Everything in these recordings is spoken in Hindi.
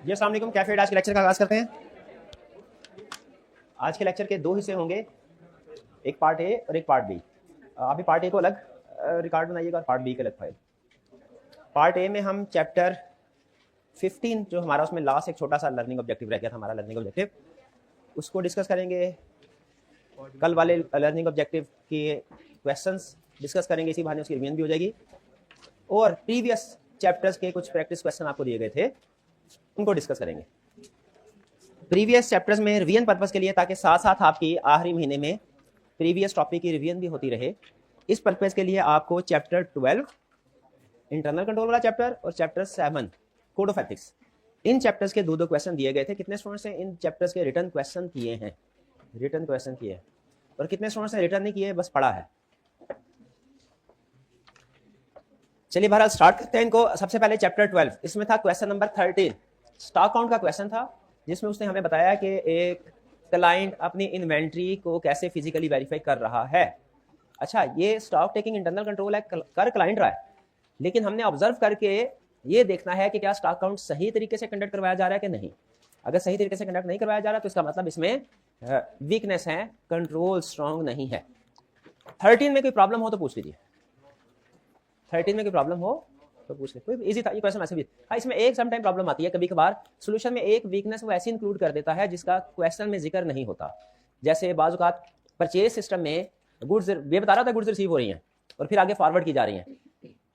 जी अस्सलाम वालेकुम, कैफे आज के लेक्चर का आगाज़ करते हैं। आज के लेक्चर के दो हिस्से होंगे, एक पार्ट ए और एक पार्ट बी। अभी पार्ट ए को अलग रिकॉर्ड बनाइएगा और पार्ट बी के अलग फाइल। पार्ट ए में हम चैप्टर 15 जो हमारा उसमें लास्ट एक छोटा सा लर्निंग ऑब्जेक्टिव रह गया था, हमारा लर्निंग ऑब्जेक्टिव, उसको डिस्कस करेंगे। कल वाले लर्निंग ऑब्जेक्टिव के क्वेश्चंस डिस्कस करेंगे, इसी बहाने उसकी रिवीजन भी हो जाएगी। और प्रीवियस चैप्टर्स के कुछ प्रैक्टिस क्वेश्चन आपको दिए गए थे, उनको डिस्कस करेंगे प्रीवियस चैप्टर्स में रिवीजन पर्पस के लिए, ताकि साथ साथ आपकी आखिरी महीने में प्रीवियस टॉपिक की रिवीजन भी होती रहे। इस पर्पस के लिए आपको चैप्टर 12 इंटरनल कंट्रोल वाला चैप्टर और chapter 7 code of ethics, in chapters के दो क्वेश्चन दिए गए थे। कितने स्टूडेंट्स ने इन चैप्टर्स के रिटर्न क्वेश्चन किए हैं? रिटर्न क्वेश्चन किए हैं। और कितने स्टूडेंट्स ने रिटर्न नहीं किए, बस पढ़ा है? चलिए बहरहाल स्टार्ट करते हैं इनको। सबसे पहले चैप्टर 12, इसमें था क्वेश्चन नंबर 13, स्टॉक काउंट का क्वेश्चन था, जिसमें उसने हमें बताया कि एक क्लाइंट अपनी इन्वेंट्री को कैसे फिजिकली वेरीफाई कर रहा है। अच्छा, ये स्टॉक टेकिंग इंटरनल कंट्रोल है, कर क्लाइंट रहा है, लेकिन हमने ऑब्जर्व करके ये देखना है कि क्या स्टॉक काउंट सही तरीके से कंडक्ट करवाया जा रहा है कि नहीं। अगर सही तरीके से कंडक्ट नहीं करवाया जा रहा तो इसका मतलब इसमें वीकनेस है, कंट्रोल स्ट्रांग नहीं है। 13 में कोई प्रॉब्लम हो तो पूछ लीजिए, 13 में कोई प्रॉब्लम हो तो पूछ ले, कोई इजी था ये क्वेश्चन ऐसे भी। हाँ, इसमें एक सम टाइम प्रॉब्लम आती है, कभी कभार सोल्यूशन में एक वीकनेस वो ऐसे इंक्लूड कर देता है जिसका क्वेश्चन में जिक्र नहीं होता। जैसे बाज़ औक़ात परचेज सिस्टम में गुड्स, ये बता रहा था गुड्स रिसीव हो रही हैं और फिर आगे फॉरवर्ड की जा रही हैं,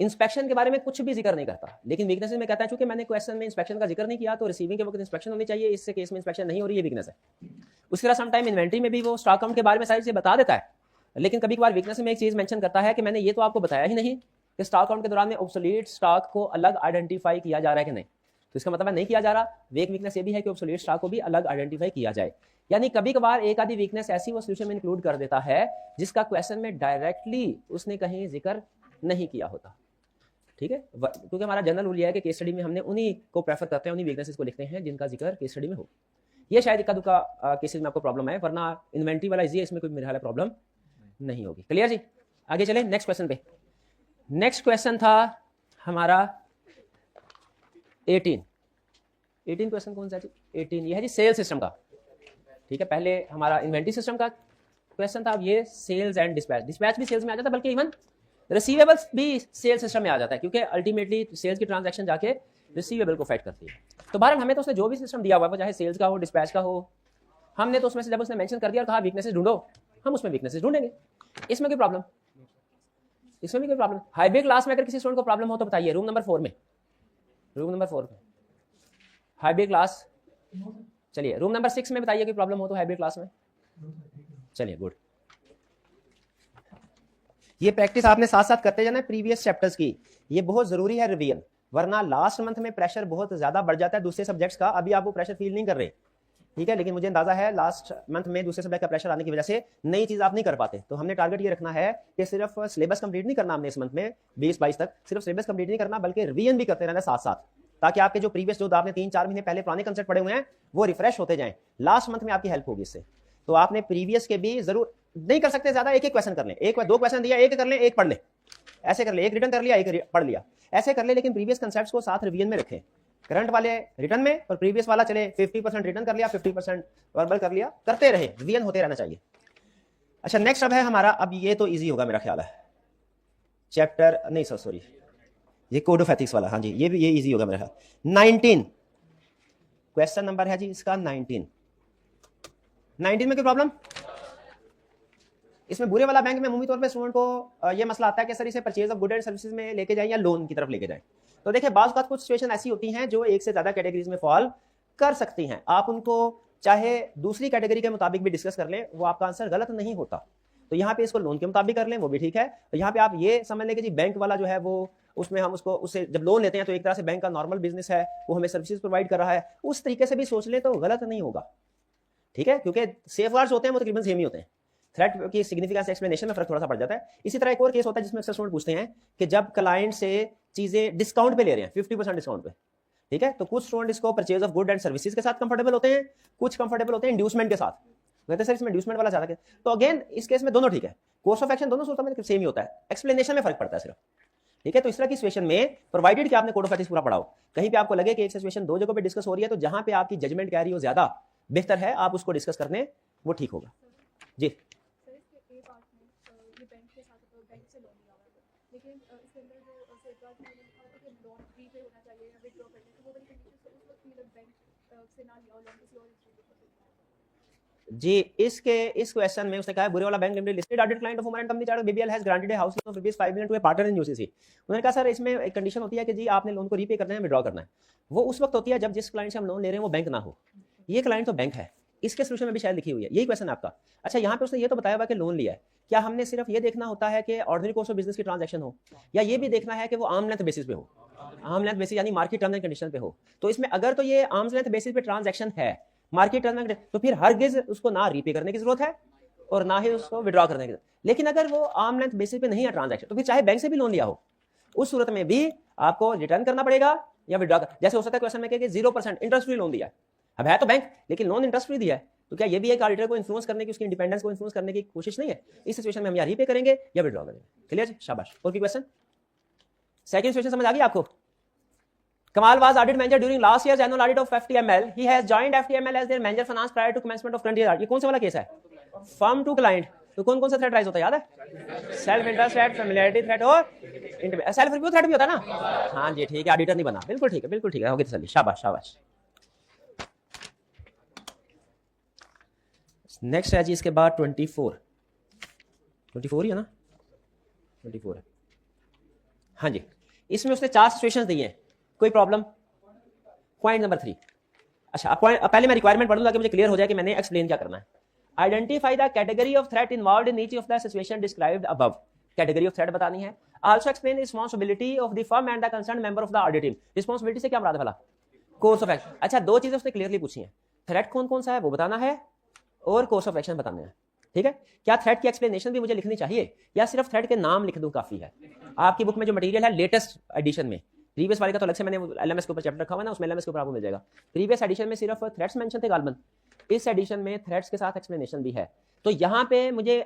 इंस्पेक्शन के बारे में कुछ भी जिक्र नहीं करता, लेकिन वीकनेस में कहता है चूंकि मैंने क्वेश्चन में इंस्पेक्शन का जिक्र नहीं किया तो रिसीविंग के वक्त इंस्पेक्शन होनी चाहिए, इससे केस में इंस्पेक्शन नहीं हो रही है, वीकनेस है। उसके बाद सम टाइम इन्वेंट्री में भी वो स्टॉक काउंट के बारे में साइड से बता देता है, लेकिन कभी कभार वीकनेस में एक चीज मेंशन करता है कि मैंने ये तो आपको बताया ही नहीं कि स्टॉक काउंट के दौरान में ऑब्सोलीट स्टॉक को अलग आइडेंटिफाई किया जा रहा है कि नहीं। तो इसका मतलब नहीं किया जा रहा। एक वीकनेस ये भी है कि ऑब्सोलीट स्टॉक को भी अलग आइडेंटिफाई किया जाए। यानी कभी कभार एक आधी वीकनेस ऐसी वो सोल्यूशन में इंक्लूड कर देता है जिसका क्वेश्चन में डायरेक्टली उसने कहीं जिक्र नहीं किया होता। ठीक है, क्योंकि हमारा जनरल रूल यह है कि केस स्टडी में हमने उन्हीं को प्रेफर करते हैं, उन्हीं वीकनेसेस को लिखते हैं जिनका जिक्र केस स्टडी में हो। ये शायद इक्का दुक्का केसेस में आपको प्रॉब्लम है, वरना इन्वेंट्री वाला इजी है, इसमें कोई मेरे ख्याल प्रॉब्लम नहीं होगी। क्लियर जी? आगे चले नेक्स्ट क्वेश्चन पे। नेक्स्ट क्वेश्चन था हमारा 18 क्वेश्चन कौन सा जी? 18 ये है जी सेल सिस्टम का। ठीक है, पहले हमारा इन्वेंट्री सिस्टम का क्वेश्चन था, अब ये सेल्स एंड डिस्पैच। डिस्पैच भी सेल्स में आ जाता है, बल्कि इवन रिसीवेबल्स भी सेल सिस्टम में आ जाता है, क्योंकि अल्टीमेटली सेल्स की ट्रांजैक्शन जाके रिसीवेबल को फाइट करती है। तो बहरहाल हमें तो उसने जो भी सिस्टम दिया हुआ है, चाहे सेल्स का हो डिस्पैच का हो, हमने तो उसमें से जब उसने मेंशन कर दिया और कहा वीकनेसेस ढूंढो, हम उसमें वीकनेसेस ढूंढेंगे। इसमें कोई प्रॉब्लम, इसमें भी कोई प्रॉब्लम। हाईवे क्लास में अगर किसी स्टूडेंट को प्रॉब्लम हो तो बताइए, रूम नंबर 4 में, रूम नंबर 4 में हाईवे क्लास। चलिए रूम नंबर 6 में बताइए कि प्रॉब्लम हो तो हाईवे क्लास में। चलिए गुड। ये प्रैक्टिस आपने साथ साथ करते जाना है प्रीवियस चैप्टर्स की, ये बहुत जरूरी है रिवीजन, वरना लास्ट मंथ में प्रेशर बहुत ज्यादा बढ़ जाता है दूसरे सब्जेक्ट्स का। अभी आप वो प्रेशर फील नहीं कर रहे, ठीक है, लेकिन मुझे अंदाजा है लास्ट मंथ में दूसरे सब्जेक्ट का प्रेशर आने की वजह से नई चीज आप नहीं कर पाते। तो हमने टारगेट ये रखना है कि सिर्फ सिलेबस कंप्लीट नहीं करना हमने इस मंथ में 20-22 तक, सिर्फ सिलेबस कंप्लीट नहीं करना बल्कि रिवीजन भी करते रहना साथ साथ, ताकि आपके जो प्रीवियस जो आपने 3-4 महीने पहले पुराने कंसेप्ट पढ़े हुए हैं वो रिफ्रेश होते जाएं। लास्ट मंथ में आपकी हेल्प होगी इससे। तो आपने प्रीवियस के भी जरूर नहीं कर सकते ज्यादा, एक क्वेश्चन कर लें, एक दो क्वेश्चन दिया, एक कर लें, एक पढ़ लें, ऐसे कर ले, एक रिटर्न कर लिया, एक पढ़ लिया, ऐसे कर ले, लेकिन प्रीवियस कंसेप्ट्स को साथ रिवीजन में रखें। करंट वाले रिटर्न में और प्रीवियस वाला चले 50% रिटर्न कर लिया, 50% वर्बल कर लिया, करते रहे, रिवीजन होते रहना चाहिए। अच्छा नेक्स्ट अब है हमारा, अब ये तो इजी होगा मेरा ख्याल है, चैप्टर नहीं सॉरी ये कोड ऑफ एथिक्स वाला। हाँ जी, ये भी ये इजी होगा मेरा ख्याल। 19 क्वेश्चन नंबर है जी इसका 19 में कोई प्रॉब्लम? इसमें बुरे वाला बैंक में अमूमी तौर पे स्टूडेंट को ये मसला आता है कि सर इसे purchase of good and services में लेके जाएं या लोन की तरफ लेके जाएं। तो देखिए बाज़ औक़ात कुछ सिचुएशन ऐसी होती हैं जो एक से ज्यादा कैटेगरीज में फॉल कर सकती हैं। आप उनको चाहे दूसरी कैटेगरी के मुताबिक भी डिस्कस कर लें, वो आपका आंसर गलत नहीं होता। तो यहाँ पे इसको लोन के मुताबिक कर लें, वो भी ठीक है। तो यहाँ पे आप ये समझ लें कि जी बैंक वाला जो है वो, उसमें हम उसको, उससे जब लोन लेते हैं तो एक तरह से बैंक का नॉर्मल बिजनेस है, वो हमें सर्विसेज प्रोवाइड कर रहा है, उस तरीके से भी सोच लें तो गलत नहीं होगा। ठीक है, क्योंकि सेफगार्ड्स होते हैं वो तकरीबन सेम ही होते हैं, थ्रेट की सिग्निफिकेंस एक्सप्लेनेशन में फर्क थोड़ा सा पड़ जाता है। इसी तरह एक और केस होता है जिसमें अक्सर स्टूडेंट पूछते हैं कि जब क्लाइंट से चीजें डिस्काउंट पे ले रहे हैं, 50% डिस्काउंट पे, ठीक है, तो कुछ स्टूडेंट इसको purchase of good and services के साथ कंफर्टेबल होते हैं, कुछ कंफर्टेबल होते हैं इंड्यूसमेंट के साथ। कहते हैं सर इसमें इंड्यूसमेंट वाला ज्यादा है, तो अगेन इस केस में दोनों ठीक है, कोर्स ऑफ एक्शन दोनों सोचता है सेम ही होता है, एक्सप्लेनेशन में फर्क पड़ता है सिर्फ। ठीक है। तो इस तरह की सिचुएशन में प्रोवाइडेड कि आपने कोड ऑफ एथिक्स पूरा पढ़ाओ, कहीं पे आपको लगे कि एक सिचुएशन दो जगहों पे डिस्कस हो रही है, तो जहां पे आपकी जजमेंट कह रही हो ज्यादा बेहतर है आप उसको डिस्कस करने, वो ठीक होगा। जी जी, इस क्वेश्चन में उसने कहा बुरे वाला bank limited listed audit client of Omar company charter BBL has granted a house loan of rupees 5 million to a partner in UCC. उन्होंने कहा सर इसमें एक कंडीशन होती है कि जी आपने लोन को रीपे करना है, विड्रॉ करना है, वो उस वक्त होती है जब जिस क्लाइंट से हम लोन ले रहे हैं वो बैंक ना हो। ये क्लाइंट तो बैंक है, इसके सोल्यूशन में भी शायद लिखी हुई है, यही क्वेश्चन आपका। अच्छा, यहाँ पे उसने ये तो बताया हुआ कि लोन लिया है, क्या हमने सिर्फ ये देखना होता है कि ऑर्डिनरी कोर्स ऑफ बिजनेस की ट्रांजैक्शन हो, या ये भी देखना है कि वो आर्म लेंथ बेसिस पे हो? आर्म लेंथ बेसिस यानी मार्केट टर्म एंड कंडीशन पे हो। तो इसमें अगर तो ये आर्म्स लेंथ बेसिस पे ट्रांजैक्शन है, मार्केट टर्म एंड, तो फिर हरगिज उसको ना रीपे करने की जरूरत है और ना ही उसको विड्रॉ करने की जरूरत। लेकिन अगर वो आर्म लेंथ बेसिस पे नहीं है ट्रांजैक्शन, तो फिर चाहे बैंक से भी लोन लिया हो, उस सूरत में भी आपको रिटर्न करना पड़ेगा या विड्रॉ कर। जैसे हो सकता है क्वेश्चन में कि 0% इंटरेस्ट फ्री लोन दिया है, अब है तो बैंक लेकिन लोन इंटरेस्ट फ्री दिया है, तो क्या ये भी एक ऑडिटर को इन्फ्लुएंस करने की, उसकी इंडिपेंडेंस को इन्फ्लुएंस करने की कोशिश नहीं है? इस सिचुएशन में हम या रीपे करेंगे या विड्रॉ करेंगे। क्लियर जी, शाबाश। और भी क्वेश्चन? सेकंड सिचुएशन समझ आ गई आपको? Kamal was audit manager during last year's annual audit of FTML. He has joined FTML as their manager finance prior to commencement of current year. ये कौन सा वाला केस है? Firm to client. तो कौन कौन सा थ्रेट राइज होता है याद है? Self interest threat, familiarity threat और सेल्फ रिव्यू थ्रेट भी होता है ना? हाँ जी ठीक है, ऑडिटर नहीं बना, बिल्कुल ठीक है, बिल्कुल ठीक है, होगी तसल्ली, शाबाश शाबाश। नेक्स्ट है जी इसके बाद 24 ही है ना? 24 है, हाँ जी। इसमें उसने 4 सिचुएशंस दी हैं, कोई प्रॉब्लम? Point number 3। अच्छा, पहले मैं रिक्वायरमेंट पढ़ लूं ताकि मुझे क्लियर हो जाए कि मैंने एक्सप्लेन क्या करना है। Identify the category of threat involved in each of the situation described above. Category of threat बतानी है। Also explain responsibility of the firm and the concerned member of the audit team. Responsibility से क्या मुराद है भला? Course of action. अच्छा, 2 चीजें उसने क्लियरली पूछी हैं, थ्रेट कौन कौन सा है वो बताना है और कोर्स ऑफ एक्शन बताना है। ठीक है, क्या थ्रेट की एक्सप्लेनेशन भी मुझे लिखनी चाहिए या सिर्फ थ्रेट के नाम लिख दूं काफी है? आपकी बुक में जो मटेरियल है लेटेस्ट एडिशन में, प्रीवियस वाले का तो अलग से मैंने एलएमएस के ऊपर चैप्टर रखा हुआ है ना, उसमें एलएमएस के ऊपर आपको मिल जाएगा। प्रीवियस एडिशन में सिर्फ थ्रेट्स मेंशन थे गालबन, इस एडिशन में थ्रेट्स के साथ एक्सप्लेनेशन भी है। तो यहाँ पे मुझे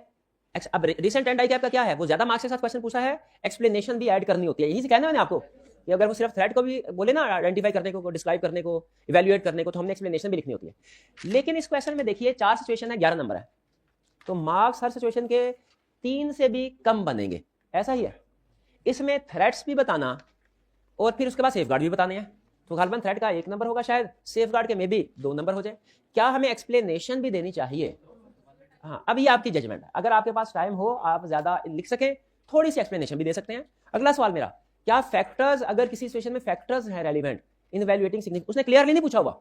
अब रिसेंट एंड आई कैप का क्या है, वो ज्यादा मार्क्स के साथ क्वेश्चन पूछा है, एक्सप्लेनेशन भी ऐड करनी होती है। यही से कहना है मैंने आपको कि अगर वो सिर्फ थ्रेट को भी बोले ना, आइडेंटिफाई करने को, डिस्क्राइब करने को, इवेल्युएट करने को, तो हमने एक्सप्लेनेशन भी लिखनी होती है। लेकिन इस क्वेश्चन में देखिए 4 सिचुएशन है, 11 नंबर है, तो मार्क्स हर सिचुएशन के 3 से भी कम बनेंगे, ऐसा ही है। इसमें थ्रेट्स भी बताना और फिर उसके बाद सेफगार्ड भी बताने हैं, तो गालबन थ्रेट का 1 नंबर होगा, शायद सेफगार्ड के में भी 2 नंबर हो जाए। क्या हमें एक्सप्लेनेशन भी देनी चाहिए? हाँ, अब ये आपकी जजमेंट है, अगर आपके पास टाइम हो, आप ज्यादा लिख सकें, थोड़ी सी एक्सप्लेनेशन भी दे सकते हैं। अगला सवाल मेरा, क्या फैक्टर्स, अगर किसी सिचुएशन में फैक्टर्स हैं रेलिवेंट इन इवैल्यूएटिंग सिग्निफिकेंस, उसने क्लियरली नहीं पूछा हुआ,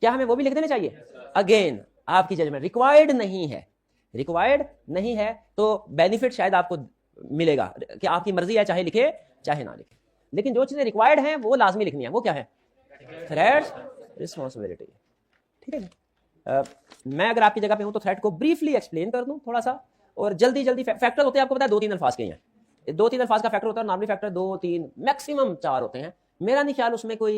क्या हमें वो भी लिख देने चाहिए? अगेन आपकी जजमेंट, रिक्वायर्ड नहीं है, रिक्वायर्ड नहीं है तो बेनिफिट शायद आपको मिलेगा कि आपकी मर्जी है, चाहे लिखे चाहे ना लिखे, लेकिन जो चीजें रिक्वायर्ड हैं वो लाजमी लिखनी है। वो क्या है? Threats, responsibility. ठीक है, मैं अगर आपकी जगह पे हूं तो थ्रेट को ब्रीफली एक्सप्लेन कर दूं थोड़ा सा, और जल्दी जल्दी फैक्टर होते हैं, आपको पता है 2-3 अल्फाज के हैं, 2-3 अल्फाज का फैक्टर होता है, नॉर्मली फैक्टर 2-3 मैक्सिमम 4 होते हैं। मेरा नहीं ख्याल उसमें कोई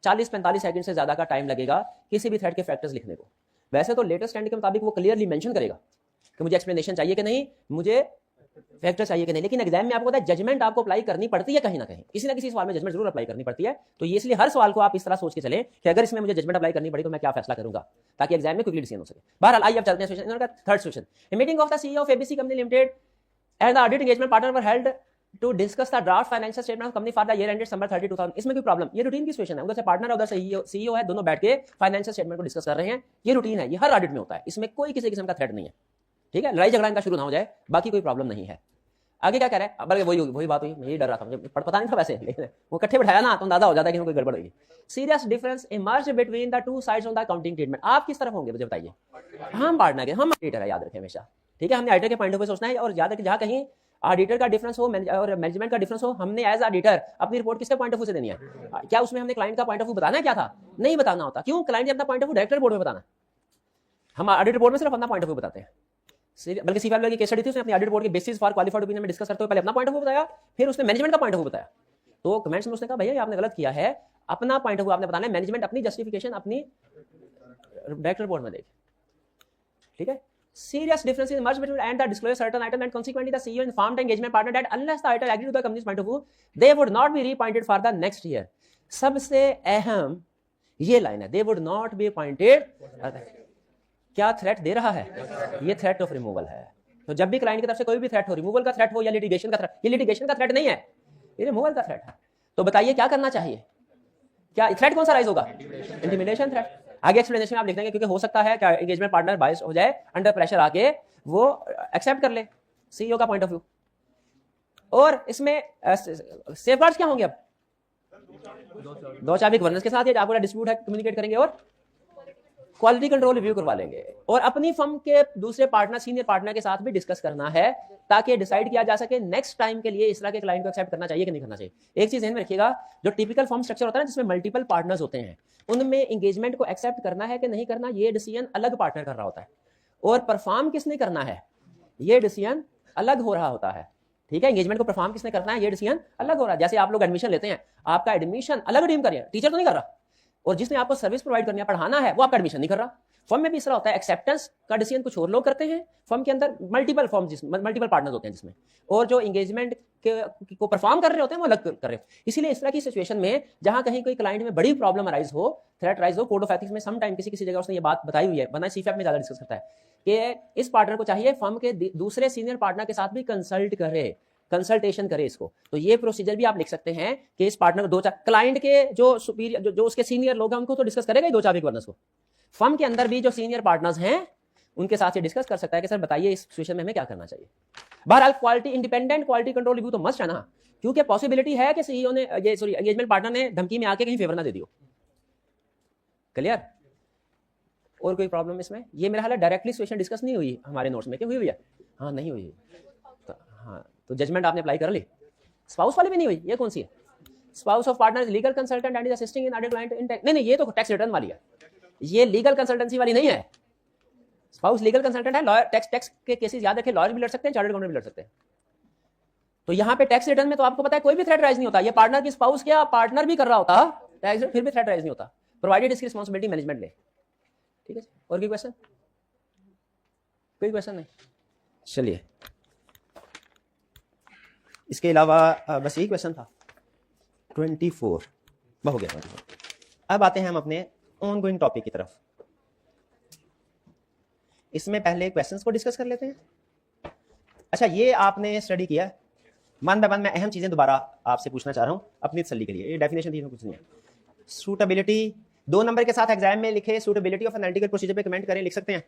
40-45 सेकंड से ज्यादा का टाइम लगेगा किसी भी थ्रेट के फैक्टर्स लिखने को। वैसे तो लेटेस्ट स्टैंडर्ड के मुताबिक वो क्लियरली मेंशन करेगा कि मुझे एक्सप्लेनेशन चाहिए कि नहीं, मुझे फैक्टर चाहिए कि नहीं, लेकिन एग्जाम में आपको पता है जजमेंट आपको अप्लाई करनी पड़ती है, कहीं ना कहीं किसी ना किसी सवाल में जजमेंट जरूर अप्लाई करनी पड़ती है। तो ये इसलिए हर सवाल को आप इस तरह सोच के चलें कि अगर इसमें मुझे जजमेंट अप्लाई करनी पड़ी तो मैं क्या फैसला करूंगा, ताकि एग्जाम में क्विकली डिसीजन हो सके। बहरहाल आइए अब चलते हैं session, third session. Meeting of the CEO of ABC company limited and the audit engagement partner were held to discuss the draft financial statement of company for the year ended December 30, 2000। इसमें कोई प्रॉब्लम? ये रूटीन की सिचुएशन है, उधर से पार्टनर उधर से सीईओ है, दोनों बैठ के फाइनेंशियल स्टेटमेंट को डिस्कस कर रहे हैं। ये रूटीन है, ये हर ऑडिट में होता है, इसमें कोई किसी किस्म का थ्रेट नहीं है। ठीक है, लड़ाई झगड़ा इनका शुरू ना हो जाए, बाकी कोई प्रॉब्लम नहीं है। आगे क्या कह रहे हैं? बल्कि वही बात हुई, मैं यही डर रहा था, मुझे पता नहीं था वैसे, लेकिन वो इकट्ठे बैठाया ना तो अंदाजा हो जाता है कि कोई गड़बड़ होगी। Serious difference emerge between the two sides on the accounting treatment. आप किस तरफ होंगे मुझे बताइए? हम पार्टनर के, हम ऑडिटर है, याद रखें हमेशा। ठीक है, हमने ऑडिटर के पॉइंट ऑफ व्यू सोचना है, और याद रखें जहां कहीं ऑडिटर का डिफरेंस हो और मैनेजमेंट का डिफरेंस हो, हमने एज ऑडिटर अपनी रिपोर्ट किसके पॉइंट ऑफ व्यू से देनी है? क्या उसमें हमने क्लाइंट का पॉइंट ऑफ व्यू बताना है? क्या था? नहीं बताना होता। क्यों? क्लाइंट ने अपना point of view director board में बताना, हम ऑडिट रिपोर्ट में सिर्फ अपना पॉइंट ऑफ व्यू बताते हैं। बल्कि सीफाइल की केस स्टडी थी, उसने अपनी ऑडिट बोर्ड के बेसिस फॉर क्वालिफाइड ओपिनियन में डिस्कस करते हुए पहले अपना पॉइंट ऑफ व्यू बताया, फिर उसने मैनेजमेंट का पॉइंट ऑफ व्यू बताया। तो कमेंट्स में उसने कहा भैया आपने गलत किया है, अपना पॉइंट ऑफ व्यू आपने बताना है, मैनेजमेंट अपनी जस्टिफिकेशन अपनी डायरेक्टर बोर्ड में देखे। ठीक है, Serious differences emerge between and the disclosure certain item and consequently the CEO informed the engagement partner that unless the item agreed to the company's point of view, they would not be reappointed for the next year. सबसे अहम ये लाइन है, they would not be appointed. क्या थ्रेट दे रहा है? ये थ्रेट ऑफ रिमूवल है. तो जब भी क्लाइंट की तरफ से कोई भी थ्रेट हो, रिमूवल का थ्रेट हो या लिटिगेशन का थ्रेट, ये लिटिगेशन का थ्रेट नहीं है, ये रिमूवल का थ्रेट है. तो बताइए क्या करना चाहिए? क्या थ्रेट कौन सा राइज होगा? Intimidation threat. आगे एक्सप्लेनेशन आप लिख देंगे क्योंकि हो सकता है क्या एंगेजमेंट पार्टनर बायस हो जाए, अंडर प्रेशर आके वो एक्सेप्ट कर ले सीईओ का पॉइंट ऑफ व्यू. और इसमें सेफगार्ड्स क्या होंगे? अब दो चाबी गवर्नेंस के साथ ये आपको डिस्प्यूट है कम्युनिकेट करेंगे और क्वालिटी कंट्रोल रिव्यू करवा लेंगे और अपनी फर्म के दूसरे पार्टनर सीनियर पार्टनर के साथ भी डिस्कस करना है ताकि डिसाइड किया जा सके नेक्स्ट टाइम के लिए इस तरह के क्लाइंट को एक्सेप्ट करना चाहिए कि नहीं करना चाहिए. एक चीज ध्यान में रखिएगा, जो टिपिकल फर्म स्ट्रक्चर होता है ना जिसमें मल्टीपल पार्टनर्स होते हैं, उनमें एंगेजमेंट को एक्सेप्ट करना है कि नहीं करना ये डिसीजन अलग पार्टनर कर रहा होता है और परफॉर्म किसने करना है ये डिसीजन अलग हो रहा होता है. ठीक है, एंगेजमेंट को परफॉर्म किसने करना है ये डिसीजन अलग हो रहा है. जैसे आप लोग एडमिशन लेते हैं, आपका एडमिशन अलग टीम कर रही है, टीचर तो नहीं कर रहा, और जिसने आपको सर्विस प्रोवाइड करनी है पढ़ाना है वो आपका एडमिशन नहीं कर रहा. फर्म में भी इस तरह होता है, एक्सेप्टेंस का डिसीजन कुछ और लोग करते हैं, फर्म के अंदर मल्टीपल पार्टनर्स होते हैं जिसमें, और जो एंगेजमेंट को परफॉर्म कर रहे होते हैं वो अलग कर रहे हो. इसीलिए इस तरह की सिचुएशन में जहां कहीं कोई क्लाइंट में बड़ी प्रॉब्लम अराइज हो, थ्रेट राइज हो, कोड ऑफ एथिक्स में सम टाइम किसी जगह उसने ये बात बताई हुई है, वरना सीफएप में ज्यादा डिस्कस करता है कि इस पार्टनर को चाहिए फर्म के दूसरे सीनियर पार्टनर के साथ भी कंसल्टेशन करे इसको. तो ये प्रोसीजर भी आप लिख सकते हैं कि इस पार्टनर को दो चार क्लाइंट के जो सुपीरियर जो उसके सीनियर लोग हैं उनको तो डिस्कस करेगा ही दो चार गवर्नेंस को. फर्म के अंदर भी जो सीनियर पार्टनर्स हैं उनके साथ ये डिस्कस कर सकता है कि सर बताइए इस सिचुएशन में हमें क्या करना चाहिए. बहरहाल quality independent quality control review तो मस्ट है ना, क्योंकि पॉसिबिलिटी है कि सीईओ ने एंगेजमेंट पार्टनर ने धमकी में आके कहीं फेवर ना दे दियो. क्लियर? और कोई प्रॉब्लम इसमें? ये मेरा हाल है डायरेक्टली सिचुएशन डिस्कस नहीं हुई हमारे नोट्स में. क्यों हुई है? हाँ नहीं हुई. तो जजमेंट आपने अप्लाई कर ली. स्पाउस वाली भी नहीं हुई. ये कौन सी है? Spouse of partner is legal consultant and is assisting in other client in tax. नहीं ये तो टैक्स रिटर्न वाली है, ये लीगल कंसल्टेंसी वाली नहीं है. स्पाउस लीगल कंसल्टेंट है, लॉयर टैक्स के केसेस याद रखें, लॉयर भी लड़ सकते हैं, चार्टर्ड अकाउंटेंट भी लड़ सकते हैं. तो यहाँ पे टैक्स रिटर्न में तो आपको पता है कोई भी थ्रेट राइज नहीं होता. ये पार्टनर की स्पाउस क्या पार्टनर भी कर रहा होता टैक्स, फिर भी थ्रेट राइज नहीं होता, प्रोवाइडेड इसकी रिस्पांसिबिलिटी मैनेजमेंट ले. ठीक है, और कोई क्वेश्चन? कोई क्वेश्चन नहीं? चलिए, इसके अलावा बस यही क्वेश्चन था. 24 हो गया. 24. अब आते हैं हम अपने ऑन गोइंग टॉपिक की तरफ. इसमें पहले क्वेश्चंस को डिस्कस कर लेते हैं. अच्छा, ये आपने स्टडी किया, वन बाय वन मैं अहम चीजें दोबारा आपसे पूछना चाह रहा हूं अपनी तसल्ली के लिए. ये डेफिनेशन थी, कुछ नहीं है. सूटेबिलिटी 2 नंबर के साथ एग्जाम में लिखे, सूटेबिलिटी ऑफ एनालिटिकल प्रोसीजर पे कमेंट करें, लिख सकते हैं.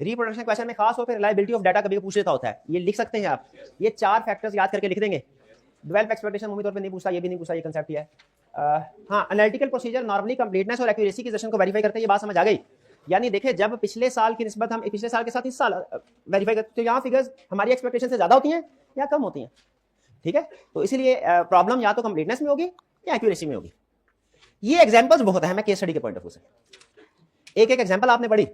रिप्रोडक्शन क्वेश्चन में खास तौर पर रिलायबिलिटी ऑफ डाटा कभी पूछ लेता होता है, ये लिख सकते हैं आप. ये 4 फैक्टर्स याद करके लिख देंगे. डेवलप एक्सपेक्टेशन उम्मीद तौर पे नहीं पूछता, ये भी नहीं पूछता, ये कंसेप्ट ही है. हाँ, एनालिटिकल प्रोसीजर नॉर्मली कंप्लीटनेस और एक्यूरेसी की सेशन को वेरीफाई करते हैं. ये बात समझ आ गई? यानी देखिए, जब पिछले साल की निस्बत हम पिछले साल के साथ इस साल वेरीफाई करते हैं तो यहाँ फिगर्स हमारी एक्सपेक्टेशन से ज्यादा होती हैं या कम होती हैं. ठीक है, तो इसीलिए प्रॉब्लम या तो कंप्लीटनेस में होगी या एक्यूरेसी में होगी. ये एग्जाम्पल्स बहुत है, मैं केस स्टडी के पॉइंट ऑफ व्यू से एक एग्जाम्पल आपने पढ़ी.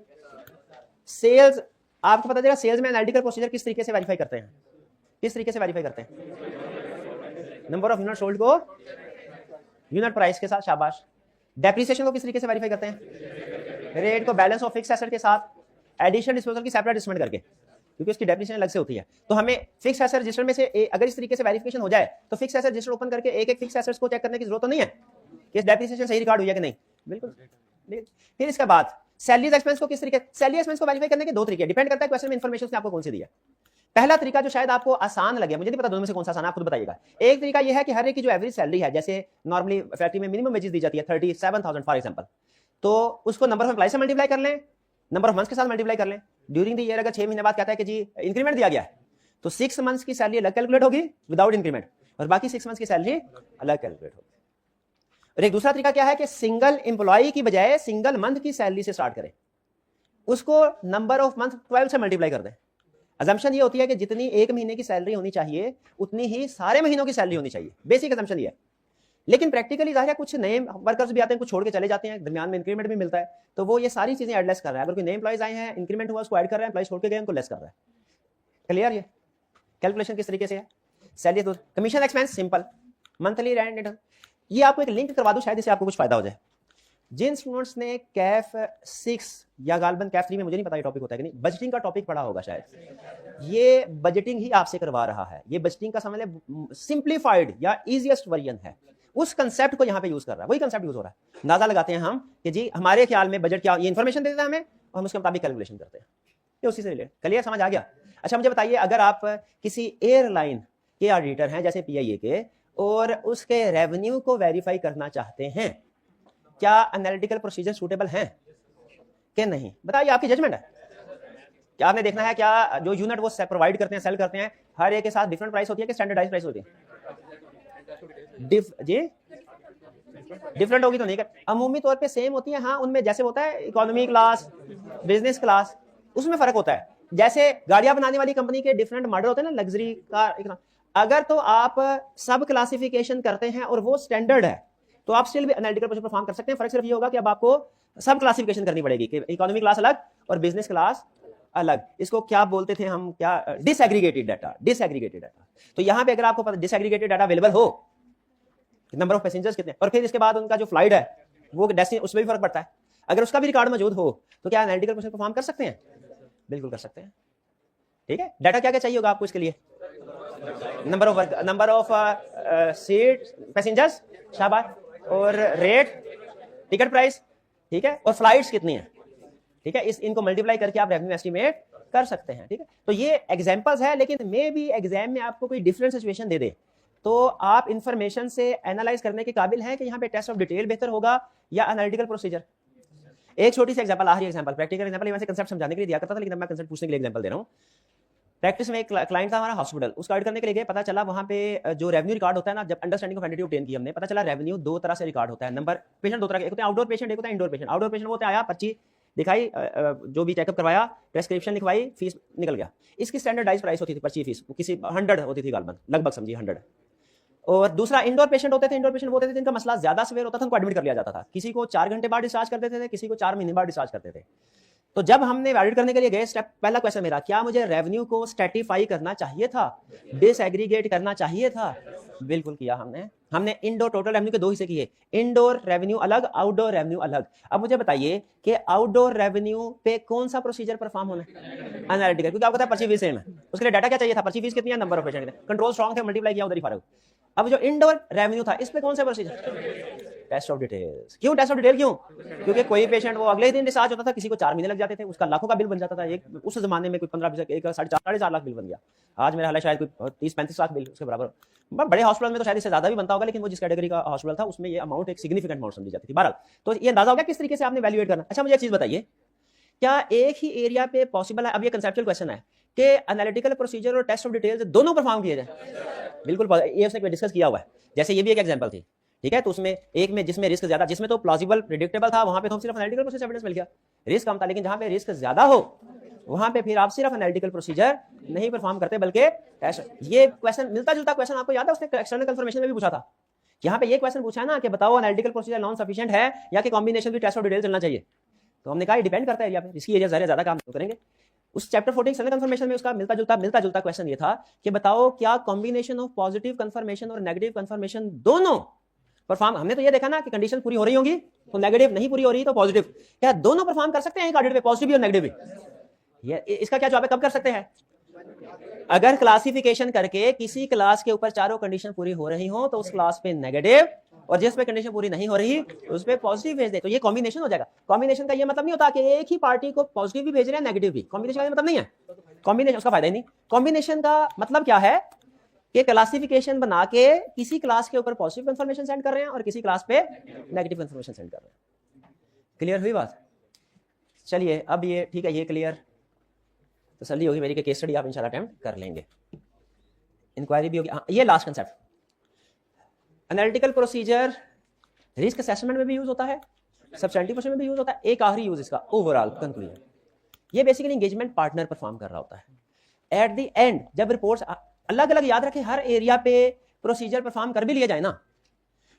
सेल्स, आपको पता चला सेल्स में एनालिटिकल प्रोसीजर किस तरीके से वेरीफाई करते हैं. किस तरीके से वेरीफाई करते हैं? नंबर ऑफ यूनिट सोल्ड को यूनिट प्राइस के साथ, शाबाश. डेप्रिसिएशन को किस तरीके से वेरीफाई करते हैं? रेट को बैलेंस ऑफ फिक्स एसेट के साथ एडिशन डिस्पोजल की सेपरेट एस्टिमेट करके, क्योंकि उसकी डेप्रिसिएशन अलग से होती है. तो हमें फिक्स एसेट रजिस्टर में से अगर इस तरीके से वेरिफिकेशन हो जाए तो फिक्स एसेट रजिस्टर ओपन करके एक एक फिक्स एसेट्स को चेक करने की जरूरत तो नहीं है कि डेप्रिसिएशन सही रिकॉर्ड हुई है कि नहीं. बिल्कुल. फिर इसके बाद सैलरीज एक्सपेंस को किस तरीके, सैलरी एक्सपेंस को वेरीफाई करने के 2 तरीके, डिपेंड करता है क्वेश्चन में इंफॉर्मेशन आपको कौन सी दी है. पहला तरीका जो शायद आपको आसान लगे, मुझे नहीं पता दोनों में से कौन सा आसान है, आप खुद बताइएगा. एक तरीका यह है कि हर एक की जो एवरेज सैलरी है, जैसे नॉर्मली फैक्ट्री में मिनिमम वेजेस दी जाती है 37,000 फॉर एग्जांपल, तो उसको नंबर ऑफ एम्प्लॉय से मल्टीप्लाई कर लें, नंबर ऑफ मंथ्स के साथ मल्टीप्लाई कर लें. ड्यूरिंग द ईयर अगर 6 महीने बाद कहता है कि जी इंक्रीमेंट दिया गया है, तो 6 मंथ्स की सैलरी अलग कैलकुलेट होगी विदाउट इंक्रीमेंट, और बाकी 6 मंथ्स की सैलरी अलग कैलकुलेट होगी. और एक दूसरा तरीका क्या है कि सिंगल एम्प्लॉय की बजाय सिंगल मंथ की सैलरी से स्टार्ट करें, उसको नंबर ऑफ मंथ 12 से मल्टीप्लाई कर दें. अजम्पशन ये होती है कि जितनी एक महीने की सैलरी होनी चाहिए उतनी ही सारे महीनों की सैलरी होनी चाहिए. बेसिक अजम्पशन ये है. लेकिन प्रैक्टिकली जाहिर है कुछ नए वर्कर्स भी आते हैं, कुछ छोड़ के चले जाते हैं, दरमियान में इंक्रीमेंट भी मिलता है, तो वो ये सारी चीजें एड लेस कर रहा है. अगर कोई नए एम्प्लॉइज आए हैं, इंक्रीमेंट हुआ, उसको ऐड कर रहे हैं, एम्प्लॉइज छोड़ के गए उनको लेस कर रहा है. क्लियर? ये कैलकुलेशन किस तरीके से है. सैलरी तो commission expense simple, monthly rent, ये आपको एक लिंक करवा दूं शायद इससे आपको कुछ फायदा हो जाए. जिन स्टूडेंट्स ने कैफ 6 या गालबन कैफ 3 में, मुझे नहीं पता ये टॉपिक होता है कि नहीं, बजटिंग का टॉपिक पढ़ा होगा शायद, ये बजटिंग ही आपसे करवा रहा है। ये बजटिंग का समझ लें सिंप्लीफाइड या इजीएस्ट वर्जन है, उस कंसेप्ट को यहाँ पे यूज कर रहा है, वही कंसेप्ट यूज हो रहा है। अंदाजा लगाते हैं हम कि जी हमारे ख्याल में बजट क्या, ये इन्फॉर्मेशन देता है हमें और हम उसके मुताबिक कैलकुलेशन करते हैं, ये उसी से रिलेटेड। क्लियर, समझ आ गया? अच्छा मुझे बताइए, अगर आप किसी एयरलाइन के ऑडिटर हैं जैसे पीआईए के, और उसके रेवेन्यू को वेरीफाई करना चाहते हैं, क्या एनालिटिकल प्रोसीजर सूटेबल हैं कि नहीं? बताइए, आपकी जजमेंट है। क्या आपने देखना है क्या जो यूनिट वो प्रोवाइड करते हैं, सेल करते हैं, हर एक के साथ डिफरेंट प्राइस होती है कि स्टैंडर्डाइज प्राइस होती है? जी डिफरेंट होगी तो नहीं कर, अमूमी तौर पे सेम होती है। हाँ, उनमें जैसे होता है इकोनॉमी क्लास, बिजनेस क्लास, उसमें फर्क होता है। जैसे गाड़ियां बनाने वाली कंपनी के डिफरेंट मॉडल होते हैं ना, लग्जरी कार, अगर तो आप सब क्लासिफिकेशन करते हैं और वो स्टैंडर्ड है तो आप स्टिल भी एनालिटिकल प्रोसीजर परफॉर्म कर सकते हैं। फर्क सिर्फ ये होगा कि अब आपको सब क्लासिफिकेशन करनी पड़ेगी कि इकोनॉमी क्लास अलग और बिजनेस क्लास अलग। इसको क्या बोलते थे हम, क्या, डिसएग्रीगेटेड डाटा, डिसएग्रीगेटेड डाटा। तो यहां पे अगर आपको पता डिसएग्रीगेटेड डाटा अवेलेबल हो, नंबर ऑफ पैसेंजर्स कितने, और फिर इसके बाद उनका जो फ्लाइट है वो डेस्टिनेशन, उसमें भी फर्क पड़ता है। अगर उसका भी रिकॉर्ड मौजूद हो तो क्या एनालिटिकल प्रोसीजर परफॉर्म कर सकते हैं? बिल्कुल कर सकते हैं। ठीक है, डाटा क्या क्या चाहिए होगा आपको इसके लिए? नंबर ऑफ सीट, पैसेंजर्स, शाबाश, और रेट, टिकट प्राइस, ठीक है, और फ्लाइट्स कितनी है, ठीक है, इनको मल्टीप्लाई करके आप रेवेन्यू एस्टिमेट कर सकते हैं। ठीक है, तो ये एग्जांपल्स है, लेकिन मे भी एग्जाम में आपको कोई डिफरेंट सिचुएशन दे दे तो आप इंफॉर्मेशन से एनालाइज करने के काबिल हैं कि यहाँ पे टेस्ट ऑफ डिटेल बेहतर होगा या एनालिटिकल प्रोसीजर। एक छोटी सी एग्जांपल, आखिरी एग्जांपल, प्रैक्टिकल एग्जांपल, मैं कंसेप्ट समझाने के लिए दिया करता था, लेकिन मैं कंसेप्ट पूछने के लिए एग्जांपल दे रहा हूँ। प्रैक्टिस में एक क्लाइंट था हमारा हॉस्पिटल, उसका ऑडिट करने के लिए गए, पता चला वहां पे जो रेवेन्यू रिकॉर्ड होता है ना, जब अंडरस्टैंडिंग ऑफ एंटिटी ऑब्टेन की हमने, पता चला रेवेन्यू दो तरह से रिकॉर्ड होता है। नंबर, पेशेंट दो तरह के, एक होते हैं आउटडोर पेशेंट, एक होता है इंडोर पेशेंट। आउटडोर पेशेंट वो होता है, आया, पर्ची दिखाई, जो भी चेकअप करवाया, प्रेस्क्रिप्शन लिखवाई, फीस निकल गया। इसकी स्टैंडर्डाइज प्राइस होती थी, पर्ची फीस किसी 100 होती थी गालबन, लगभग समझिए 100। और दूसरा इंडोर पेशेंट होते थे, इंडोर पेशेंट होते थे जिनका मसला ज्यादा सवेर होता था, उनको एडमिट कर लिया जाता था। किसी को 4 घंटे बाद डिस्चार्ज कर देते थे, किसी को 4 महीने बाद डिस्चार्ज करते थे। तो जब हमने ऑडिट करने के लिए गए, स्टेप पहला क्वेश्चन मेरा, क्या मुझे रेवेन्यू को स्ट्रेटिफाई करना चाहिए था, डिसएग्रीगेट करना चाहिए था? बिल्कुल किया हमने इंडोर टोटल रेवेन्यू के 2 हिस्से किए, इंडोर रेवेन्यू अलग, आउटडोर रेवेन्यू अलग। अब मुझे बताइए कि आउटडोर रेवेन्यू पे कौन सा प्रोसीजर परफॉर्म होना है? एनालिटिकल, क्योंकि आपको पता है पर्ची फीस सेम है। उसके लिए डाटा क्या चाहिए था, पर्ची फीस कितनी है, नंबर ऑफ पेशेंट कितने, कंट्रोल स्ट्रांग थे, मल्टीप्लाई किया, उधर ही फर्क। अब जो इंडोर रेवेन्यू था, इस पे कौन सा प्रोसीजर? Test of details. क्यों टेस्ट ऑफ डिटेल? क्यों? क्योंकि कोई पेशेंट वो अगले दिन डिस्चार्ज होता था, किसी को 4 महीने लग जाते थे, उसका लाखों का बिल बन जाता था। एक उस जमाने में कोई 15 एक 4.5 लाख बिल बन गया। आज मेरा हाल है शायद कोई 30-35 लाख बिल उसके बराबर। बड़े हॉस्पिटल में तो शायद इससे ज्यादा भी बनता होगा, लेकिन वो जिस कैटेगरी का हॉस्पिटल था उसमें ये अमाउंट एक सिग्निफिकेंट अमाउंट समझी जाती थी। बहरहाल, तो ये अंदाजा हो गया किस तरीके से आपने वैल्यूएट करना। अच्छा मुझे एक चीज बताइए, क्या एक ही एरिया पे पॉसिबल है, अब ये कंसेप्चुअल क्वेश्चन है, कि एनालिटिकल प्रोसीजर और टेस्ट ऑफ डिटेल्स दोनों परफॉर्म किए जाए? बिल्कुल, ये उसने डिस्कस किया हुआ है। जैसे ये भी एक एग्जांपल थी, ठीक है, तो उसमें एक में जिसमें रिस्क ज्यादा, जिसमें तो प्लॉजिबल प्रेडिक्टेबल था, वहां पे तो हम सिर्फ एनालिटिकल प्रोसीजर एविडेंस मिल गया, रिस्क कम था। लेकिन जहां पे रिस्क ज्यादा हो वहां पे फिर आप सिर्फ एनालिटिकल प्रोसीजर नहीं परफॉर्म करते, बल्कि टेस्ट। ये क्वेश्चन मिलता जुलता क्वेश्चन आपको याद है, उसने एक्सटर्नल कंफर्मेशन में भी पूछा था। यहाँ पे ये क्वेश्चन पूछा है ना कि बताओ एनालिटिकल प्रोसीजर नॉन सफिशिएंट है या कि कॉम्बिनेशन भी टेस्ट ऑफ डिटेल चलना चाहिए? तो हमने कहा डिपेंड करता है एरिया पे, इसकी एरिया ज्यादा काम करेंगे। उस चैप्टर 14 एक्सटर्नल कंफर्मेशन में उसका मिलता जुलता क्वेश्चन ये था कि बताओ क्या कॉम्बिनेशन ऑफ पॉजिटिव कंफर्मेशन और नेगेटिव कंफर्मेशन दोनों परफॉर्म, हमने तो ये देखा ना कि कंडीशन पूरी हो रही होंगी तो नेगेटिव, नहीं पूरी हो रही तो पॉजिटिव, क्या दोनों परफॉर्म कर सकते हैं एक ऑडिट पे, पॉजिटिव भी और नेगेटिव भी? ये इसका क्या जवाब है, कब कर सकते हैं? अगर क्लासिफिकेशन करके किसी क्लास के ऊपर चारों कंडीशन पूरी हो रही हो तो उस क्लास पे नेगेटिव, और जिस पे कंडीशन पूरी नहीं हो रही उस पे पॉजिटिव भेज दे, तो ये कॉम्बिनेशन हो जाएगा। कॉम्बिनेशन का ये मतलब नहीं होता कि एक ही पार्टी को पॉजिटिव भी भेज रहे हैं नेगेटिव भी, कॉम्बिनेशन का मतलब नहीं है। कॉम्बिनेशन उसका फायदा ही नहीं। कॉम्बिनेशन का मतलब क्या है कि क्लासिफिकेशन बना के किसी क्लास के ऊपर पॉजिटिव कंफर्मेशन सेंड कर रहे हैं और किसी क्लास पे नेगेटिव कंफर्मेशन सेंड कर रहे हैं। क्लियर हुई बात? चलिए अब ये ठीक है, ये क्लियर तसल्ली होगी मेरी कि केस स्टडी आप इंशाल्लाह अटेम्प्ट कर लेंगे, इंक्वायरी भी होगी। ये last concept, analytical procedure risk assessment में भी यूज होता है, सब्सटेंटिव प्रोसीजर में भी यूज होता है। एक आखिरी यूज इसका ओवरऑल कंक्लूजन, ये बेसिकली एंगेजमेंट पार्टनर परफॉर्म कर रहा होता है। एट द एंड जब रिपोर्ट्स अलग अलग, याद रखें हर एरिया पे प्रोसीजर परफॉर्म कर भी लिया जाए ना,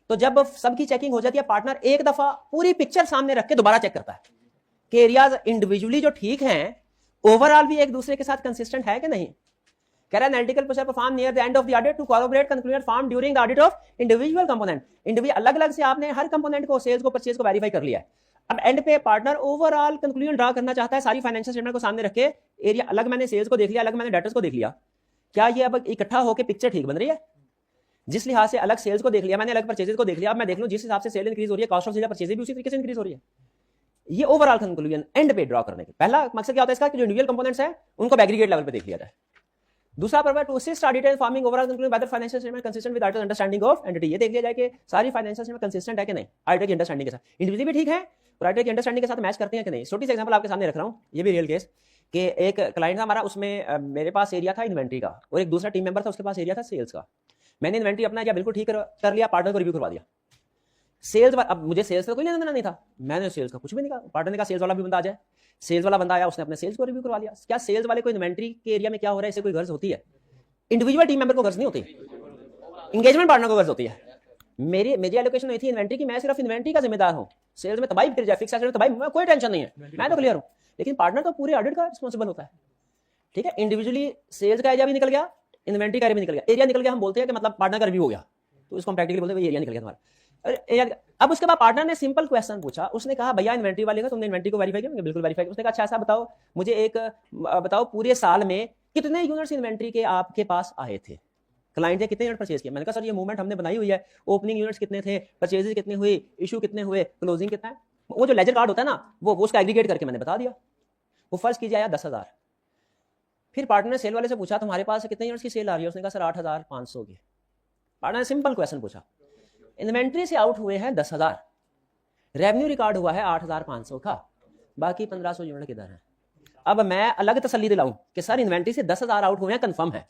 तो जब सबकी चेकिंग हो जाती है, पार्टनर एक दफा पूरी पिक्चर सामने रख के दोबारा चेक करता है कि एरियाज इंडिविजुअली जो ठीक हैं ओवरऑल भी एक दूसरे के साथ कंसिस्टेंट है कि नहीं। कह रहा है analytical procedure perform near the end of the audit to collaborate conclusion form during the audit of individual component. Individual अलग अलग से आपने हर कंपोनेंट को, सेल्स को, परचेज को वेरीफाई कर लिया है। अब एंड पे पार्टनर ओवरऑल कंक्लूजन ड्रा करना चाहता है, सारी फाइनेंशियल स्टेटमेंट को सामने रख के, एरिया अलग मैंने सेल्स को देख लिया, अलग मैंने डेटर्स को देख लिया, क्या ये अब इकट्ठा होकर पिक्चर ठीक बन रही है? जिस लिहाज से अलग सेल्स को देख लिया मैंने, अलग परचेजेस को देख लिया, अब मैं देख लूं जिस हिसाब से सेल इंक्रीज हो रही है, कॉस्ट ऑफ सेल परचेज भी उसी तरीके से इंक्रीज हो रही है। ये ओवरऑल कंक्लूजन एंड पे ड्रॉ करने के पहला मकसद क्या होता है इसका कि जो इंडिविजुअल कंपोनेंट्स हैं उनको एग्रीगेट लेवल पे देख लिया जाए। दूसरा purpose to assist auditor in forming overall conclusion whether financial statement consistent with auditor understanding of entity. ये देख लिया जाए कि सारी फाइनेंशियल स्टेटमेंट कंसिस्टेंट है कि नहीं ऑडिटर की अंडरस्टैंडिंग के साथ, इंडिविजुअली भी ठीक है और ऑडिटर की अंडरस्टैंडिंग के साथ मैच करते हैं कि नहीं। छोटी सी एग्जांपल आपके सामने रख रहा हूं, ये भी रियल केस कि एक क्लाइंट था हमारा, उसमें मेरे पास एरिया था इन्वेंट्री का और एक दूसरा टीम मेंबर था उसके पास एरिया था सेल्स का। मैंने इन्वेंट्री अपना एरिया बिल्कुल ठीक कर लिया, पार्टनर को रिव्यू करवा दिया। सेल्स अब मुझे सेल्स का कोई लेना देना नहीं था, मैंने सेल्स का कुछ भी नहीं कहा, पार्टनर ने कहा सेल्स वाला भी बंदा आ जाए। सेल्स वाला बंदा आया, उसने अपने सेल्स को रिव्यू करवा लिया। क्या सेल्स वाले को इन्वेंट्री के एरिया में क्या हो रहा है इससे कोई गर्ज होती है? इंडिविजुअल टीम मेंबर को गर्ज नहीं होती, एंगेजमेंट पार्टनर को गर्ज होती है। मेरी एलोकेशन हुई थी इन्वेंट्री की, मैं सिर्फ इन्वेंट्री का जिम्मेदार हूं, सेल्स में तबाही फिर जाए, फिक्स एसेट तबाही में कोई टेंशन नहीं है, मैं तो क्लियर हूं। लेकिन पार्टनर तो पूरे ऑडिट का रिस्पॉन्सिबल होता है, ठीक है। इंडिविजुअली सेल्स का एरिया भी निकल गया, इन्वेंट्री का एरिया भी निकल गया। एरिया निकल गया हम बोलते हैं कि मतलब पार्टनर का रिव्यू हो गया, तो इसको हम प्रैक्टिकली बोलते हैं एरिया निकल गया तुम्हारा। अब उसके बाद पार्टनर ने सिंपल क्वेश्चन पूछा, उसने कहा भैया इन्वेंट्री वाले का तुमने इन्वेंट्री को वेरीफाई किया? बिल्कुल वेरीफाई किया। उसने कहा अच्छा ऐसा बताओ मुझे एक बताओ पूरे साल में कितने यूनिट्स इन्वेंट्री के आपके पास आए थे, क्लाइंट ने कितने यूनिट परचेज किया? मैंने कहा सर ये मूवमेंट हमने बनाई हुई है, ओपनिंग यूनिट्स कितने थे, परचेजेस कितने हुए, इशू कितने हुए, क्लोजिंग कितना है, वो जो लेजर कार्ड होता है ना वो उसका एग्रीगेट करके मैंने बता दिया। वो फर्ज कीजिए आया 10,000। फिर पार्टनर ने सेल वाले से पूछा तुम्हारे पास कितने यूनिट्स की सेल आ रही है? उसने कहा सर 8,500 की। पार्टनर ने सिंपल क्वेश्चन पूछा, इन्वेंट्री से आउट हुए हैं 10,000, रेवेन्यू रिकॉर्ड हुआ है 8,500 का, बाकी 1,500 यूनिट किधर है? अब मैं अलग तसल्ली दिलाऊं कि सर इन्वेंट्री से 10,000 आउट हुए हैं, कंफर्म है।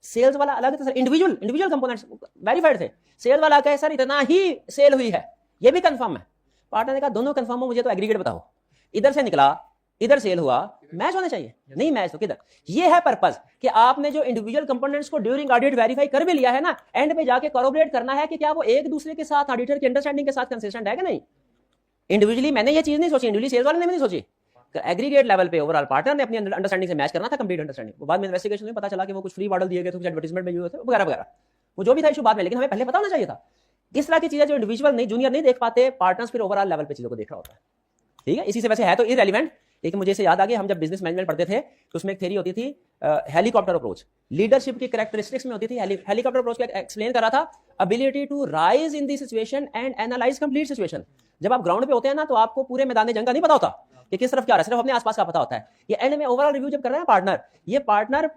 सेल्स वाला अलग तसल्ली, इंडिविजुअल कंपोनेंट्स वेरीफाइड थे, सेल वाला कहे सर इतना ही सेल हुई है, ये भी कंफर्म है। पार्टनर ने कहा दोनों कंफर्म हो, मुझे तो एग्रीगेट बताओ, इधर से निकला इधर सेल हुआ, मैच होना चाहिए, नहीं मैच तो किधर? ये है पर्पस कि आपने जो इंडिविजुअल कंपोनेंट्स को ड्यूरिंग ऑडिट वेरीफाई कर भी लिया है ना, एंड पे जाके कोरबोरेट करना है कि क्या वो एक दूसरे के साथ ऑडिटर की अंडरस्टैंडिंग के साथ कंसिस्टेंट है कि नहीं। इंडिविजुअली मैंने ये चीज नहीं सोची, इंडिविजुअली सेल्स वाले ने भी नहीं सोची, एग्रीगेट लेवल पे ओवरऑल पार्टनर ने अपनी अंडरस्टैंडिंग से मैच करना था, कंप्लीट अंडरस्टैंडिंग। वो बाद में इन्वेस्टिगेशन में पता चला कि वो कुछ फ्री मॉडल दिए गए थे, कुछ एडवर्टाइजमेंट में यूज थे वगैरह वगैरह, वो जो भी था इशू बाद में, लेकिन हमें पहले पता होना चाहिए था। इस तरह की चीजें जो इंडिविजुअल नहीं, जूनियर नहीं देख पाते, पार्टनर्स फिर ओवरऑल लेवल पे चीजों को देख रहा होता है, ठीक है। इसी से वैसे है तो इररिलेवेंट, लेकिन मुझे इसे याद आ गया, हम जब बिजनेस मैनेजमेंट पढ़ते थे तो उसमें एक थ्योरी होती थी हेलीकॉप्टर अप्रोच, लीडरशिप की कैरेक्टरिस्टिक्स में होती थी। हेलीकॉप्टर अप्रोच का एक्सप्लेन करा था, ability to rise in the situation and analyse complete situation. जब आप ग्राउंड पे होते हैं ना तो आपको पूरे मैदान जंग का नहीं पता होता कि किस तरफ क्या है, सिर्फ अपने आसपास का पता होता है। ये एंड में ओवरऑल रिव्यू जब कर रहा है पार्टनर, ये पार्टनर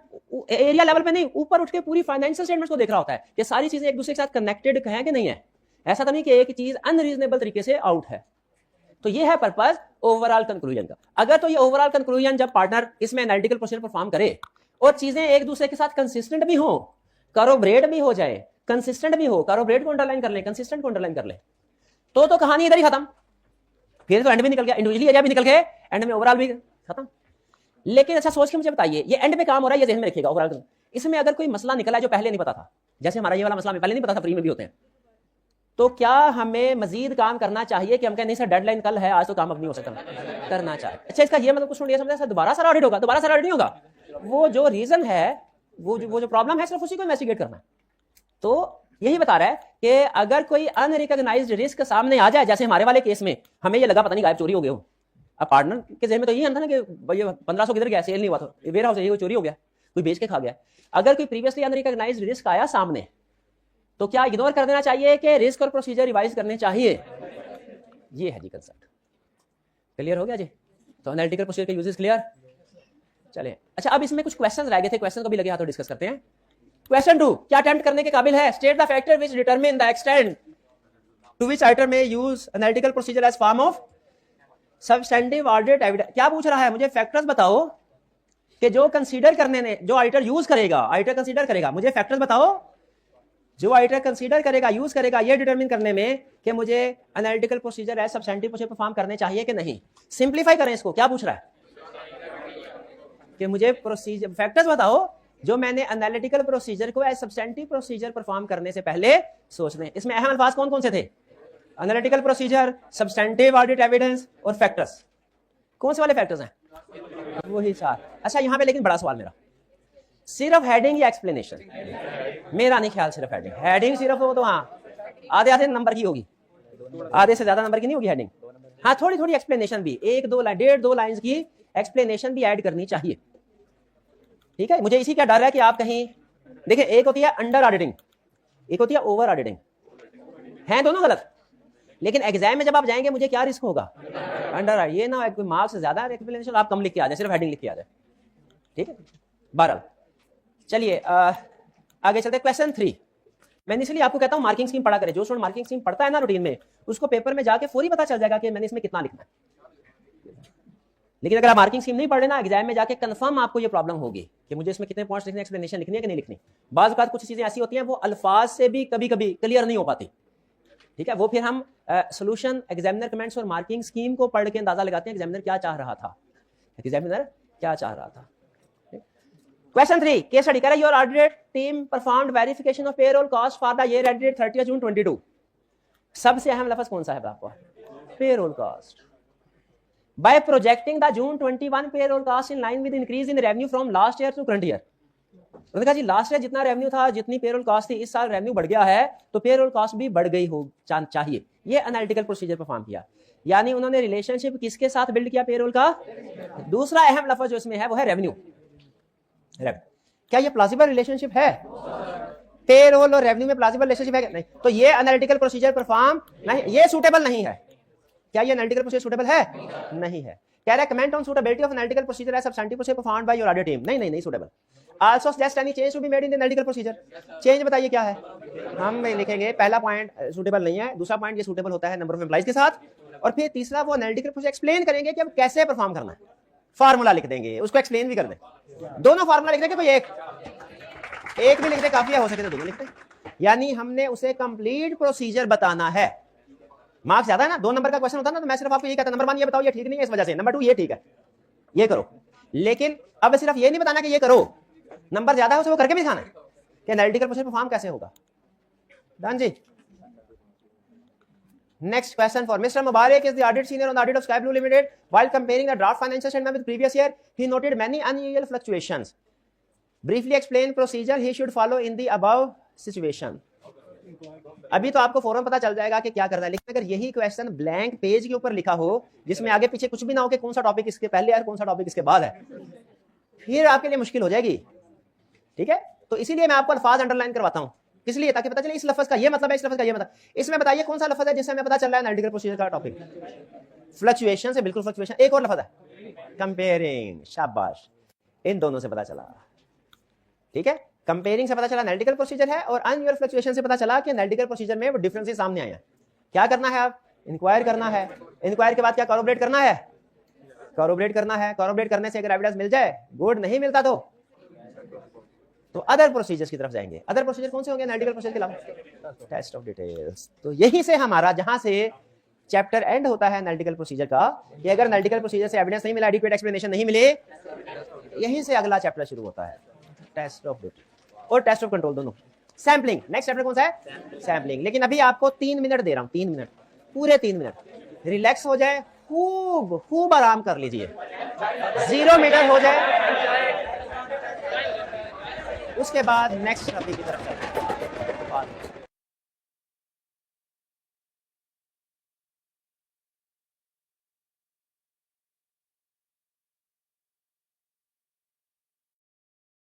एरिया लेवल पे नहीं, ऊपर उठ के पूरी फाइनेंशियल स्टेटमेंट्स को देख रहा होता है कि सारी चीजें एक दूसरे के साथ कनेक्टेड है कि नहीं है। ऐसा तो नहीं कि एक चीज अनरीजनेबल तरीके से आउट है। तो ये है पर्पस ओवरऑल कंक्लूजन का। अगर तो ये ओवरऑल कंक्लूजन जब पार्टनर इसमें एनालिटिकल प्रोसीजर परफॉर्म करे और चीजें एक दूसरे के साथ कंसिस्टेंट भी हो, कोरबोरेट भी हो जाए, कंसिस्टेंट भी हो, कोरबोरेट को अंडरलाइन कर ले, कंसिस्टेंट को अंडरलाइन कर ले, तो कहानी इधर ही खत्म। फिर तो एंड भी निकल गया, इंडिविजुअली एरिया भी निकल गए, एंड में ओवरऑल भी खत्म। लेकिन अच्छा सोच के मुझे बताइए, ये एंड पे काम हो रहा है, ये ध्यान में रखिएगा ओवरऑल। इसमें अगर कोई मसला निकला है जो पहले नहीं पता था, जैसे हमारा ये वाला मसला हमें पहले नहीं पता था, फ्री में भी होते हैं, तो क्या हमें मजीद काम करना चाहिए कि हम कहें नहीं सर डेडलाइन कल है, आज तो काम अब नहीं हो सकता, करना चाहिए? अच्छा इसका ये मतलब कुछ नहीं समझा सर दोबारा सारा ऑडिट होगा, दोबारा सारा ऑडिट नहीं होगा। वो जो रीजन है, वो जो प्रॉब्लम है, सिर्फ उसी को इन्वेस्टिगेट करना है। तो यही बता रहा है कि अगर कोई अनरिकॉग्नाइज्ड रिस्क सामने आ जाए, जैसे हमारे वाले केस में हमें ये लगा पता नहीं गायब चोरी हो गया हो, अब पार्टनर के जेब में तो यही था ना कि भाई 1,500 किधर गया, सेल नहीं हुआ, तो वेयर हाउस है, चोरी हो गया, कोई बेच के खा गया। अगर कोई प्रीवियसली अनरिकॉग्नाइज्ड रिस्क आया सामने, तो क्या इग्नोर कर देना चाहिए कि रिस्क और प्रोसीजर रिवाइज करने चाहिए? ये है जी कंसेप्ट। क्लियर हो गया जी? तो एनालिटिकल प्रोसीजर के यूजेस क्लियर। चले अच्छा, अब इसमें कुछ क्वेश्चंस रह गए थे, क्वेश्चन को भी लगे हाथों डिस्कस करते हैं। क्वेश्चन 2 क्या अटेम्प्ट करने के काबिल है? State the factor which determine the extent to which auditor may use analytical procedure as form of substantive audit evidence. क्या पूछ रहा है? मुझे फैक्टर्स बताओ कि जो कंसीडर करने ने, जो ऑडिटर यूज करेगा, ऑडिटर कंसीडर करेगा, मुझे फैक्टर्स बताओ जो ऑडिटर कंसीडर करेगा, यूज करेगा, ये डिटरमिन करने में कि मुझे analytical procedure as substantive procedure perform करने चाहिए कि नहीं। सिंपलीफाई करें इसको, क्या पूछ रहा है कि मुझे प्रोसीजर फैक्टर्स बताओ जो मैंने एनालिटिकल प्रोसीजर को एज सब्सटेंटिव प्रोसीजर परफॉर्म करने से पहले सोचने। इसमें अहम अल्फाज कौन कौन से थे? Analytical procedure, substantive audit evidence और फैक्टर्स। कौन से वाले फैक्टर्स हैं? वही 4। अच्छा यहाँ पे लेकिन बड़ा सवाल मेरा, सिर्फ हेडिंग या एक्सप्लेनेशन? मेरा नहीं ख्याल सिर्फ हेडिंग। हेडिंग सिर्फ हो तो हाँ आधे नंबर की होगी, आधे से ज्यादा नंबर की नहीं होगी हेडिंग। हाँ थोड़ी थोड़ी एक्सप्लेनेशन भी, 1-2 लाइन 1.5-2 लाइन की एक्सप्लेनेशन भी ऐड करनी चाहिए। ठीक है, मुझे इसी का डर है कि आप कहीं देखिए, एक होती है अंडर ऑडिटिंग, एक होती है ओवर ऑडिटिंग, हैं दोनों गलत, लेकिन एग्जाम में जब आप जाएंगे मुझे क्या रिस्क होगा? अंडर। ये ना कोई मार्क्स ज्यादा एक्सप्लेनेशन आप कम लिख के आ जाए, सिर्फ हेडिंग लिख के आ जाए। ठीक है, बहरहाल चलिए आगे चलते। क्वेश्चन 3, मैंने इसलिए आपको कहता हूं मार्किंग स्कीम पढ़ा करें। जो स्टूडेंट मार्किंग स्कीम पढ़ता है ना रूटीन में, उसको पेपर में जाके फौरी पता चल जाएगा कि मैंने इसमें कितना लिखना है। लेकिन अगर आप मार्किंग स्कीम नहीं पढ़े ना, एग्जाम में जाके कंफर्म आपको ये प्रॉब्लम होगी कि मुझे इसमें कितने पॉइंट्स लिखने, एक्सप्लेनेशन लिखनी है कि नहीं लिखनी। बाज़ औक़ात कुछ चीजें ऐसी होती हैं वो अल्फाज से भी कभी कभी क्लियर नहीं हो पाती। ठीक है, वो फिर हम सोल्यूशन, एग्जामिनर कमेंट्स और मार्किंग स्कीम को पढ़ के अंदाजा लगाते हैं एग्जामिनर क्या चाह रहा था, एग्जामिनर क्या चाह रहा था। क्वेश्चन 3 केस स्टडी कह रहा है your audit team performed verification of payroll cost for the year ended 30 June 22। सबसे अहम लफ्ज कौन सा है आपको? Payroll cost. By projecting the June 21 payroll cost in line with increase in revenue from last year to current year. उन्होंने कहा जी लास्ट ईयर जितना रेवेन्यू था, जितनी पेरोल कॉस्ट थी, इस साल रेवेन्यू बढ़ गया है तो पेरोल कॉस्ट भी बढ़ गई हो चाहिए। ये एनालिटिकल प्रोसीजर परफॉर्म किया, यानी उन्होंने रिलेशनशिप किसके साथ बिल्ड किया? पेरोल का। दूसरा अहम लफ्ज जो इसमें है वो है रेवेन्यू। क्या ये प्लॉजिबल रिलेशनशिप है? पेरोल और रेवेन्यू में प्लॉजिबल रिलेशनशिप है? नहीं। तो ये एनालिटिकल प्रोसीजर परफॉर्म नहीं, ये सूटेबल नहीं है। क्या ये एनालिटिकल प्रोसीजर सूटेबल है? नहीं है। कह रहा है comment on suitability of analytical procedure as substantive procedure performed by your audit team. नहीं suitable. Also suggest any change to be made in the analytical procedure. Change बताइए क्या है? हम लिखेंगे पहला पॉइंट सूटेबल नहीं है, दूसरा पॉइंट ये सूटेबल होता है नंबर ऑफ एम्प्लॉइज के साथ, और फिर तीसरा वो एनालिटिकल प्रोसीजर एक्सप्लेन करेंगे कि अब कैसे परफॉर्म करना है। फार्मूला लिख देंगे, उसको एक्सप्लेन भी कर दें। दोनों फार्मूला लिख देंगे, कोई एक भी लिख दे काफी है, हो सके तो दोनों लिख दें। यानी हमने उसे कंप्लीट प्रोसीजर बताना है। मार्क्स ज्यादा है ना, 2 नंबर का क्वेश्चन होता है ना, तो मैं सिर्फ आपको ये कहता, नंबर 1 ये बताओ ये ठीक नहीं है इस वजह से, नंबर 2 ये ठीक है, ये करो। लेकिन अब सिर्फ ये नहीं बताना कि ये करो, नंबर ज्यादा है उसे वो करके भी दिखाना है कि एनालिटिकल प्रोसीजर परफॉर्म कैसे होगा। डन जी। Next question for Mr. Mubarak is the audit senior on the audit of Sky Blue Limited. While comparing the draft financial statement with previous year, he noted many unusual fluctuations. Briefly explain procedure he should follow in the above situation. अभी तो आपको फौरन पता चल जाएगा कि क्या करना है, लेकिन अगर यही क्वेश्चन ब्लैंक पेज के ऊपर लिखा हो जिसमें आगे पीछे कुछ भी ना हो कि कौन सा टॉपिक इसके पहले है कौन सा टॉपिक इसके बाद है, फिर आपके लिए मुश्किल हो जाएगी। ठीक है, तो इसीलिए मैं आपको अल्फाज अंडरलाइन करवाता हूं, इसलिए ताकि पता चले इस लफ्ज का ये मतलब है, इस लफ्ज का ये मतलब। इसमें बताइए कौन सा लफ्ज है जिससे हमें पता चल रहा है एनालिटिकल प्रोसीजर का टॉपिक? फ्लक्चुएशन से बिल्कुल फ्लक्चुएशन। एक और लफ्ज है कंपेयरिंग, शाबाश, इन दोनों से पता चला। ठीक है, कंपेयरिंग से पता चला एनालिटिकल प्रोसीजर है, और अनयूजुअल फ्लक्चुएशन से पता चला कि एनालिटिकल प्रोसीजर में वो डिफरेंसेस सामने आए हैं। क्या करना है? आप इंक्वायर करना है, इंक्वायर के बाद क्या कॉरोबरेट करना है? कॉरोबरेट करना है। कॉरोबरेट करने से अगर एविडेंस मिल जाए गुड, नहीं मिलता तो अदर प्रोसीजर्स की तरफ जाएंगे। अदर प्रोसीजर कौन से होंगे एनालिटिकल प्रोसीजर के अलावा? Test of details. तो यही से हमारा जहां से चैप्टर एंड होता है एनालिटिकल प्रोसीजर का, कि अगर एनालिटिकल प्रोसीजर से एविडेंस नहीं मिला, एडिक्वेट एक्सप्लेनेशन नहीं मिले, यहीं से अगला चैप्टर शुरू होता है, टेस्ट ऑफ डिटेल और टेस्ट ऑफ कंट्रोल दोनों। सैंपलिंग, नेक्स्ट चैप्टर कौन सा है? सैंपलिंग। लेकिन अभी आपको 3 मिनट दे रहा हूं, 3 मिनट, पूरे 3 मिनट रिलैक्स हो जाए, खूब आराम कर लीजिए, 0 मीटर हो जाए, उसके बाद नेक्स्ट टॉपिक की तरफ चलते हैं।